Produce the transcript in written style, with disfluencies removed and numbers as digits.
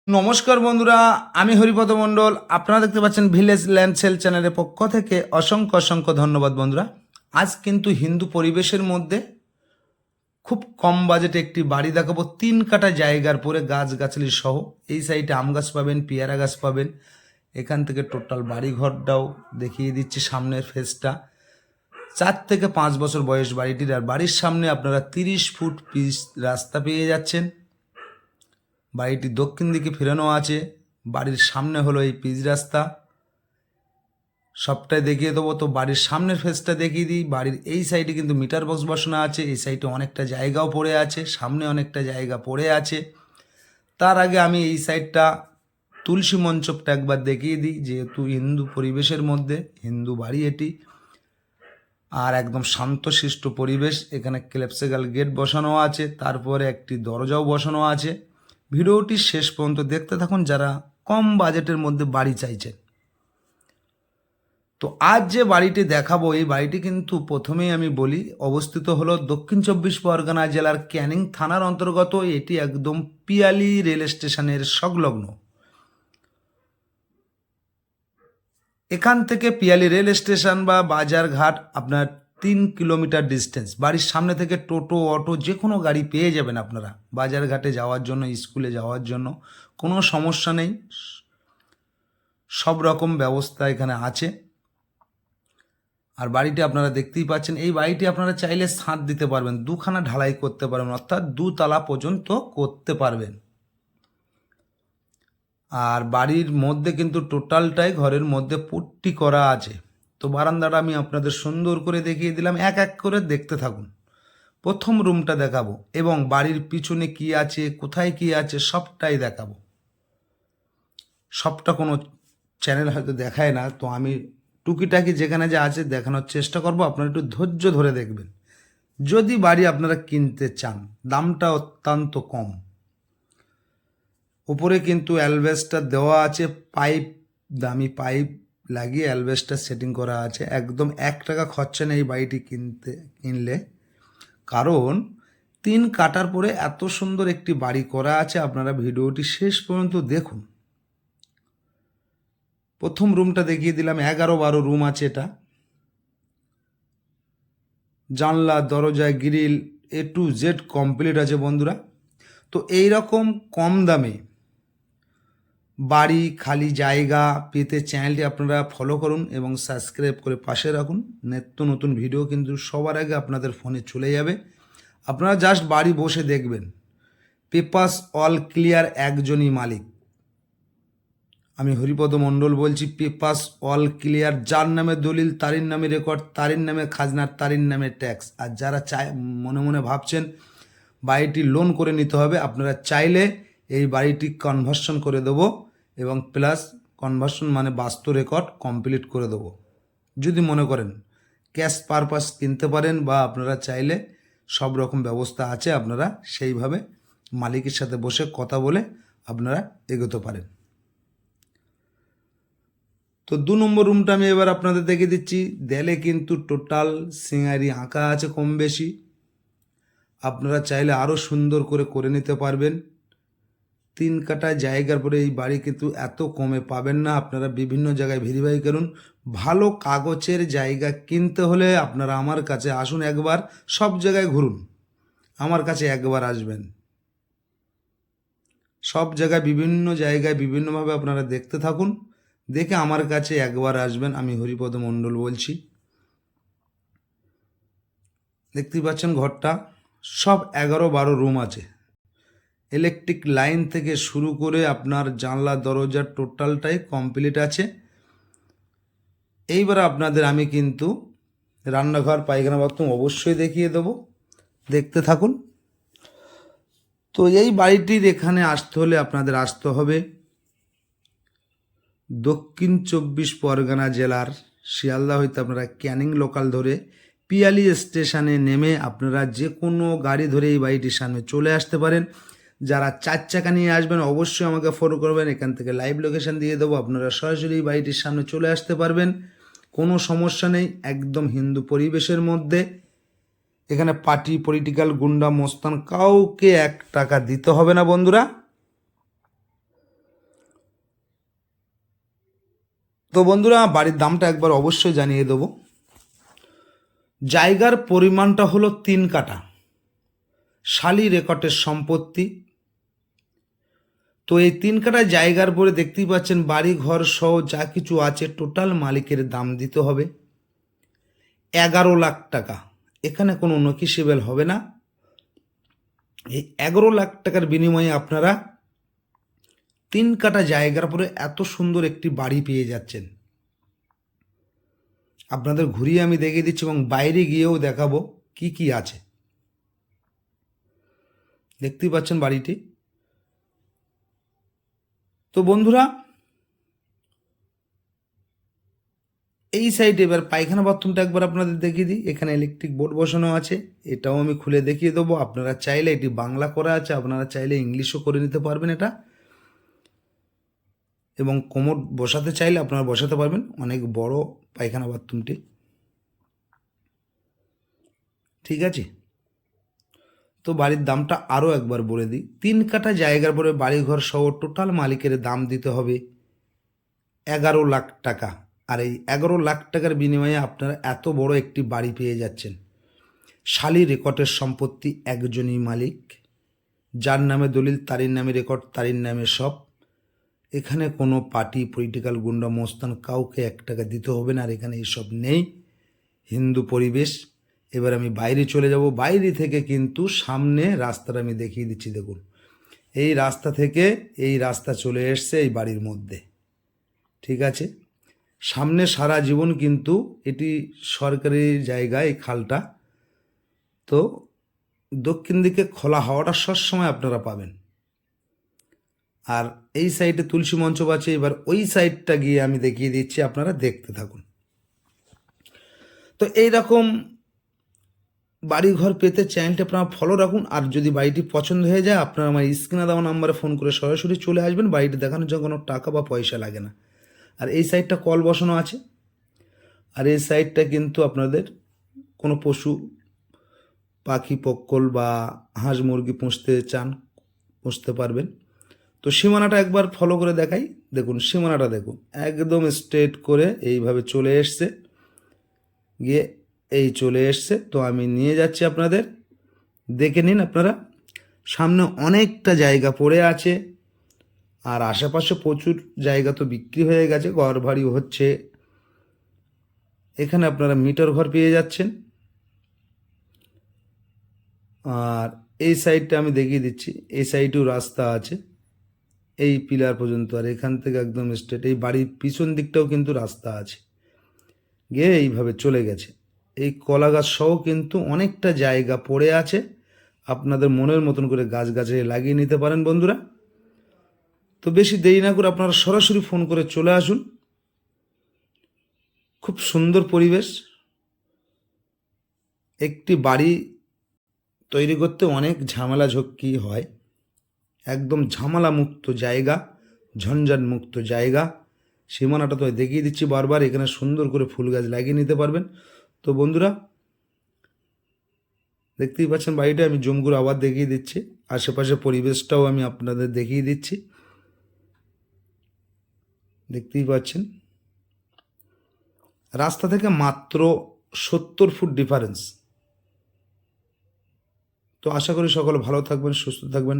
নমস্কার বন্ধুরা, আমি হরিপদ মণ্ডল। আপনারা দেখতে পাচ্ছেন ভিলেজ ল্যান্ড সেল চ্যানেলের পক্ষ থেকে অসংখ্য অসংখ্য ধন্যবাদ বন্ধুরা। আজ কিন্তু হিন্দু পরিবেশের মধ্যে খুব কম বাজেটে একটি বাড়ি দেখাবো, 3 কাঠা জায়গার পরে গাছগাছালি সহ। এই সাইডে আম গাছ পাবেন, পেয়ারা গাছ পাবেন। এখান থেকে টোটাল বাড়ি ঘরটাও দেখিয়ে দিচ্ছি। সামনের ফেসটা 4 থেকে 5 বছর বয়স বাড়িটির, আর বাড়ির সামনে আপনারা 30 ফুট পিচ রাস্তা পেয়ে যাচ্ছেন। বাড়িটি দক্ষিণ দিকে ফেরানো আছে। বাড়ির সামনে হলো এই পিচ রাস্তা, সবটাই দেখিয়ে দেবো। তো বাড়ির সামনের ফেসটা দেখিয়ে দিই। বাড়ির এই সাইডে কিন্তু মিটার বক্স বসানো আছে, এই সাইডে অনেকটা জায়গাও পড়ে আছে, সামনে অনেকটা জায়গা পড়ে আছে। তার আগে আমি এই সাইডটা তুলসী মঞ্চপটা একবার দেখিয়ে দিই, যেহেতু হিন্দু পরিবেশের মধ্যে হিন্দু বাড়ি এটি, আর একদম শান্তশিষ্ট পরিবেশ। এখানে ক্লেপসেগাল গেট বসানো আছে, তারপরে একটি দরজাও বসানো আছে। ভিডিওটি শেষ পর্যন্ত দেখতে থাকুন যারা কম বাজেটের মধ্যে বাড়ি চাইছেন। তো আজ যে বাড়িটি দেখাবো, এই বাড়িটি কিন্তু প্রথমেই আমি বলি অবস্থিত হলো দক্ষিণ 24 পরগনা জেলার ক্যানিং থানার অন্তর্গত। এটি একদম পিয়ালি রেল স্টেশনের সংলগ্ন। এখান থেকে পিয়ালি রেল স্টেশন বা বাজার ঘাট আপনার 3 কিলোমিটার ডিস্টেন্স। বাড়ির সামনে থেকে টোটো, অটো যে কোনো গাড়ি পেয়ে যাবেন আপনারা বাজার ঘাটে যাওয়ার জন্য, স্কুলে যাওয়ার জন্য। কোনো সমস্যা নেই, সব রকম ব্যবস্থা এখানে আছে। আর বাড়িটি আপনারা দেখতেই পাচ্ছেন। এই বাড়িটি আপনারা চাইলে ছাদ দিতে পারবেন, 2খানা ঢালাই করতে পারবেন, অর্থাৎ 2 তলা পর্যন্ত করতে পারবেন। আর বাড়ির মধ্যে কিন্তু টোটালটাই ঘরের মধ্যে পুট্টি করা আছে। তো বারান্দাটা আমি আপনাদের সুন্দর করে দেখিয়ে দিলাম, এক এক করে দেখতে থাকুন। প্রথম রুমটা দেখাবো এবং বাড়ির পিছনে কি আছে, কোথায় কি আছে সবটাই দেখাবো। সবটা কোনো চ্যানেল হয়তো দেখায় না, তো আমি টুকিটাকি যেখানে যা আছে দেখানোর চেষ্টা করব। আপনারা একটু ধৈর্য ধরে দেখবেন যদি বাড়ি আপনারা কিনতে চান। দামটা অত্যন্ত কম। উপরে কিন্তু অ্যালবেস্টার দেওয়া আছে, পাইপ, দামি পাইপ লাগিয়ে অ্যালবেস্টার সেটিং করা আছে। একদম 1 টাকা খরচা নেই বাড়িটি কিনলে, কারণ 3 কাঠার পরে এত সুন্দর একটি বাড়ি করা আছে। আপনারা ভিডিওটি শেষ পর্যন্ত দেখুন। প্রথম রুমটা দেখিয়ে দিলাম, 11-12 রুম আছে এটা। জানলা, দরজা, grill A to Z complete আছে বন্ধুরা। তো এই রকম কম দামে বাড়ি, খালি জায়গা পেতে চ্যানেলটি আপনারা ফলো করুন এবং সাবস্ক্রাইব করে পাশে রাখুন। নিত্য নতুন ভিডিও কিন্তু সবার আগে আপনাদের ফোনে চলে যাবে। আপনারা জাস্ট বাড়ি বসে দেখবেন। পেপারস অল ক্লিয়ার, একজনই মালিক। আমি হরিপদ মণ্ডল বলছি। পেপারস অল ক্লিয়ার, যার নামে দলিল তারির নামে রেকর্ড, তারির নামে খাজনার, তারির নামে ট্যাক্স। আর যারা মনে মনে ভাবছেন বাড়িটি লোন করে নিতে হবে, আপনারা চাইলে এই বাড়িটি কনভার্সন করে দেবো এবং প্লাস কনভার্সন মানে বাস্তু রেকর্ড কমপ্লিট করে দেবো। যদি মনে করেন ক্যাশ পারপাস কিনতে পারেন, বা আপনারা চাইলে সব রকম ব্যবস্থা আছে, আপনারা সেইভাবে মালিকের সাথে বসে কথা বলে আপনারা এগোতে পারেন। তো 2 নম্বর রুমটা আমি এবার আপনাদের দেখে দিচ্ছি। দেয়ালে কিন্তু টোটাল সিনারি আঁকা আছে কম বেশি। আপনারা চাইলে আরও সুন্দর করে নিতে পারবেন। 3 কাঠা জায়গার পরে এই বাড়ি কিন্তু এত কমে পাবেন না। আপনারা বিভিন্ন জায়গায় ভেরিফাই করুন। ভালো কাগজের জায়গা কিনতে হলে আপনারা আমার কাছে আসুন একবার। সব জায়গায় ঘুরুন, আমার কাছে একবার আসবেন। সব জায়গায় বিভিন্ন জায়গায় বিভিন্নভাবে আপনারা দেখতে থাকুন, দেখে আমার কাছে একবার আসবেন। আমি হরিপদ মণ্ডল বলছি। দেখতেই পাচ্ছেন ঘরটা, সব 11-12 রুম আছে। ইলেকট্রিক লাইন থেকে শুরু করে আপনার জানলা, দরজা টোটালটাই কমপ্লিট আছে। এইবার আপনাদের আমি কিন্তু রান্নাঘর, পায়খানা, বাথরুম অবশ্যই দেখিয়ে দেবো, দেখতে থাকুন। তো এই বাড়িটির এখানে আসতে হলে আপনাদের আসতে হবে দক্ষিণ 24 পরগনা জেলার শিয়ালদা হইতে আপনারা ক্যানিং লোকাল ধরে পিয়ালি স্টেশনে নেমে আপনারা যে কোনো গাড়ি ধরে এই বাড়িটির সামনে চলে আসতে পারেন। যারা 4 চাকা নিয়ে আসবেন অবশ্যই আমাকে ফোন করবেন, এখান থেকে লাইভ লোকেশন দিয়ে দেবো। আপনারা সরাসরি এই বাড়িটির সামনে চলে আসতে পারবেন, কোনো সমস্যা নেই। একদম হিন্দু পরিবেশের মধ্যে। এখানে পার্টি, পলিটিক্যাল, গুন্ডা, মস্তান কাউকে 1 টাকা দিতে হবে না বন্ধুরা। তো বন্ধুরা, বাড়ির দামটা একবার অবশ্যই জানিয়ে দেবো। জায়গার পরিমাণটা হলো 3 কাঠা, শালি রেকর্ডের সম্পত্তি। তো এই 3 কাঠা জায়গার পরে দেখতেই পাচ্ছেন বাড়ি ঘর সহ যা কিছু আছে টোটাল মালিকের দাম দিতে হবে 11 লাখ টাকা। এখানে কোনো নকিসেবেল হবে না। এই 11 লাখ টাকার বিনিময়ে আপনারা 3 কাঠা জায়গার পরে এত সুন্দর একটি বাড়ি পেয়ে যাচ্ছেন। আপনাদের ঘুরিয়ে আমি দেখিয়ে দিচ্ছি এবং বাইরে গিয়েও দেখাবো কি কি আছে। দেখতেই পাচ্ছেন বাড়িটি। তো বন্ধুরা, এই সাইডে এবার পায়খানা বাথরুমটা একবার আপনাদের দেখিয়ে দিই। এখানে ইলেকট্রিক বোর্ড বসানো আছে, এটাও আমি খুলে দেখিয়ে দেবো। আপনারা চাইলে, এটি বাংলা করা আছে, আপনারা চাইলে ইংলিশও করে নিতে পারবেন এটা, এবং কোমোড বসাতে চাইলে আপনারা বসাতে পারবেন। অনেক বড় পায়খানা বাথরুমটি, ঠিক আছে। তো বাড়ির দামটা আরও একবার বলে দিই। 3 কাঠা জায়গার পরে বাড়িঘর সহ টোটাল মালিকের দাম দিতে হবে 11 লাখ টাকা। আর এই 11 লাখ টাকার বিনিময়ে আপনারা এত বড় একটি বাড়ি পেয়ে যাচ্ছেন। শালি রেকর্ডের সম্পত্তি, একজনই মালিক, যার নামে দলিল তারই নামে রেকর্ড, তারই নামে সব। এখানে কোনো পার্টি, পলিটিক্যাল গুন্ডা মস্তান কাউকে 1 টাকা দিতে হবে না। আর এখানে এইসব নেই। হিন্দু পরিবেশ। এবার আমি বাইরে চলে যাব। বাইরে থেকে কিন্তু সামনে রাস্তাটা আমি দেখিয়ে দিচ্ছি। দেখুন, এই রাস্তা থেকে এই রাস্তা চলে এসছে এই বাড়ির মধ্যে, ঠিক আছে। সামনে সারা জীবন কিন্তু এটি সরকারি জায়গা, এই খালটা। তো দক্ষিণ দিকে খোলা হাওয়াটা সবসময় আপনারা পাবেন। আর এই সাইডে তুলসী মঞ্চ আছে। এবার ওই সাইডটা গিয়ে আমি দেখিয়ে দিচ্ছি, আপনারা দেখতে থাকুন। তো এইরকম বাড়িঘর পেতে চ্যানেলটি আপনারা ফলো রাখুন। আর যদি বাড়িটি পছন্দ হয়ে যায়, আপনারা আমার স্ক্রিনে দেওয়া নাম্বারে ফোন করে সরাসরি চলে আসবেন। বাড়িটি দেখানোর জন্য কোনো টাকা বা পয়সা লাগে না। আর এই সাইডটা কল বসানো আছে। আর এই সাইডটা কিন্তু আপনাদের কোনো পশু পাখি পক্কল বা হাঁস মুরগি পুষতে চান, পুষতে পারবেন। তো সীমানাটা একবার ফলো করে দেখাই। দেখুন সীমানাটা দেখুন, একদম স্ট্রেট করে এইভাবে চলে এসছে, গিয়ে এই চলে এসছে। তো আমি নিয়ে যাচ্ছি, আপনাদের দেখে নিন। আপনারা সামনে অনেকটা জায়গা পড়ে আছে, আর আশেপাশে প্রচুর জায়গা তো বিক্রি হয়ে গেছে, ঘর বাড়ি হচ্ছে। এখানে আপনারা মিটার ঘর পেয়ে যাচ্ছেন। আর এই সাইডটা আমি দেখিয়ে দিচ্ছি, এই সাইডেও রাস্তা আছে এই পিলার পর্যন্ত। আর এখান থেকে একদম স্ট্রেট এই বাড়ির পিছন দিকটাও কিন্তু রাস্তা আছে, গিয়ে এইভাবে চলে গেছে। এই কলা গাছ সহ কিন্তু অনেকটা জায়গা পড়ে আছে। আপনাদের মনের মতন করে গাছ গাছে লাগিয়ে নিতে পারেন বন্ধুরা। তো বেশি দেরি না করে আপনারা সরাসরি ফোন করে চলে আসুন। খুব সুন্দর পরিবেশ। একটি বাড়ি তৈরি করতে অনেক ঝামেলা ঝক্কি হয়। একদম ঝামেলা মুক্ত জায়গা, ঝঞ্ঝাট মুক্ত জায়গা। সীমানাটা তো দেখিয়ে দিচ্ছি বারবার। এখানে সুন্দর করে ফুল গাছ লাগিয়ে নিতে পারবেন। তো বন্ধুরা, দেখতেই পাচ্ছেন বাড়িটা। আমি জুম করে আবার দেখিয়ে দিচ্ছি। আশেপাশে পরিবেশটাও আমি আপনাদের দেখিয়ে দিচ্ছি। দেখতেই পাচ্ছেন রাস্তা থেকে মাত্র 70 ফুট ডিফারেন্স। তো আশা করি সকলে ভালো থাকবেন, সুস্থ থাকবেন।